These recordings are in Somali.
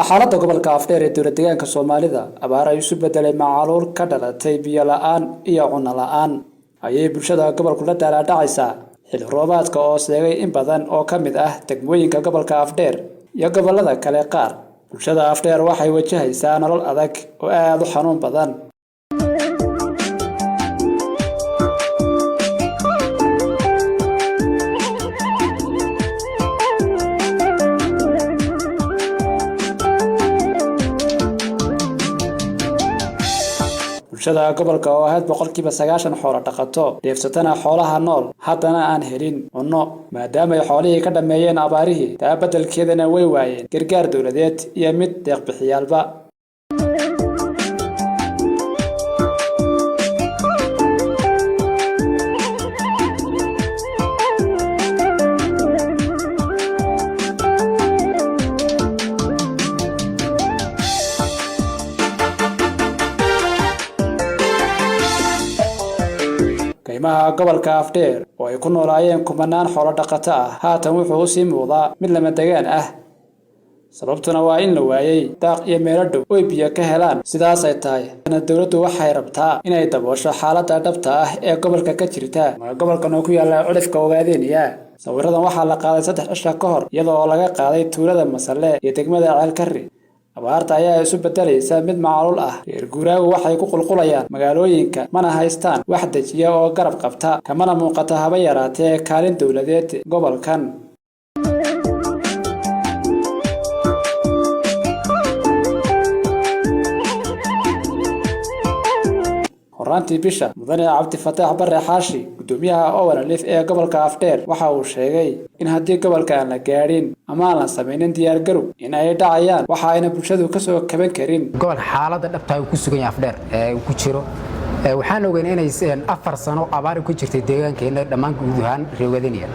xaaladda gobolka Afdheer ee dowlad deegaanka Soomaalida abaar ay isu bedelay macaluul ka dhalatay biyo la'aan iyo cunno la'aan ayay bulshada gobolku la daalaa-dhacaysaa xilli roobaadka oo seegay in badan oo ka mid ah degmooyinka gobolka Afdheer iyo gobollada kale qaar bulshada Afdheer waxay wajahaysaa nolol adag oo aad u xanuun badan bulshada gobolka oo ahayd boqolkiiba 90 xoolo dhaqato dheefsatana xoolaha nool haddana aan helin cunno maadaama ay xoolihii ka dhameeyeen abaarihii taa beddelkeedana way waayeen gargaar dowladeed iyo mid deeq bixiyaalba qiimaha gobolka Afdheer oo ay ku noolaayeen kumanaan xoolo dhaqato ah haatan wuxuu u sii muuqdaa mid lama degaan ah sababtuna waa in la waayay daaq iyo meelo dhow oo biyo ka helaan sidaas ay tahay dowladdu waxay rabtaa inay daboosho xaaladda dhabta ah ee gobolka ka jirta gobolkan oo ku yaala cudurka Ogaadeniya sawiradan waxaa la qaaday 3 cisho ka hor iyadoo laga qaaday tuulada Masalle iyo degmada Ceelkarri abaarta ayaa isu bedelaysa mid macaluul ah reer guuraagu waxay ku qulqulayaan magaalooyinka mana haystaan wax dejiya oo garab qabta kamana muuqata haba yaraatee kaalin dowladeed gobolkan horaantii bisha mudane Cabdi Fataax Barre Xaashi gudoomiyaha ONLF ee gobolka Afdheer waxa uu sheegay in haddii gobolka aan la gaadhin ama aan la samaynin diyaar garow in ay dhacayaan waxa ayna bulshadu ka soo kaban karin gobol xaaladda dhabta ay ku sugan yahay Afdheer ee ku jiro waxaan ogeyn inay 4 sano abaar ku jirtay deegaankeena dhammaan guud ahaan reer Ogaadeniya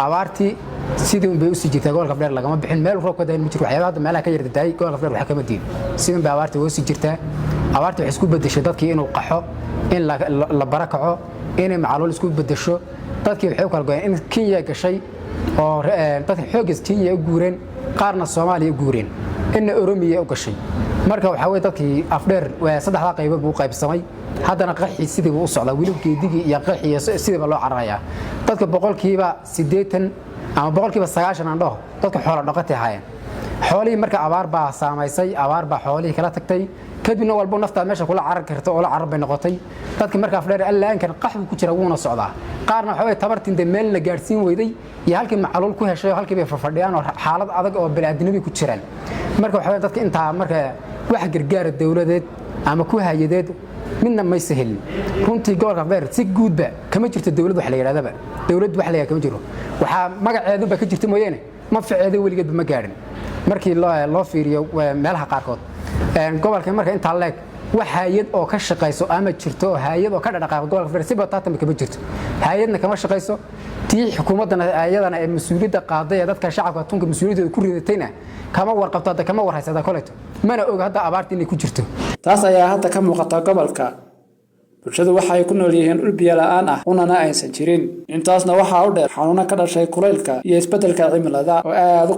abaartii sidii bay u sii jirtay gobolka Afdheer lagama bixin meel roob ka dayn ma jiro waxyaabaha meelaha ka yardaay gobolka Afdheer waxa kama diin sidii bay abaartii u sii jirtay abaartii waxay isku bedeshay dadkii inuu qaxo in la barakaco in macaluul isku bedesho dadkii waxay u kala go'een in Kenya gashay oo dadka xoogis Kenya u guureen qaarna Soomaaliya u guureen in Oromiya u gashay marka waxa way dadkii Afdheer waa saddexda qaybood buu qaybsamay haddana qaxi sidii uu socdaa wiilkeedii iyo qaxi sidii loo cararayaa dadka boqolkiiba 80 ama boqolkiiba 90 aan dhaho dadka xoolo dhaqatay hayeen xoolihii marka abaar baa saameysay abaar baa xoolihii kala tagtay kadibna walba nafta meesha kula carar karto oo la carar bay noqotay dadka marka Afdheer allaankan qaxwi ku jira wuuna socdaa qaarna waxa way tabartinta meel la gaarsiin weyday iyo halkii macaluul ku heshay halkii bay fadhiyaan oo xaalad adag oo bini'aadamnimo ku jiraan marka waxa way dadka inta marka wax gargaar dawladeed ama ku hayadeed midna ma sahel runtii gobolka Afdheer si guudba kama jirto dawlad wax la yiraahdo dawlad wax la yiraahdo kama jiro waxa magaceedu ba ka jirta mooyane ma ficeedo waligeed ma gaarin markii loo fiiriyo meelaha qaarkood gobolka marka inta leeg wax hay'ad oo ka shaqeyso ama jirto hay'ad oo ka dhaqaaqo gobolka Afdheer si bataatan kama jirto hay'adna kama shaqeyso tii xukuumadana ayadana ee mas'uuliyadda qaaday dadka shacabka tunka mas'uuliyadda ku ridatayna kama warqabto kama warhaysada koleeto mana og hadda abaartii inay ku jirto taas ayaa hadda ka muuqata gobolka bulshadu waxay ku nool yihiin dhul biyo la'aan ah unana aysan jirin intaasna waxa u dheer xanuuna ka dhashay kulaylka iyo isbeddelka cimilada oo aad u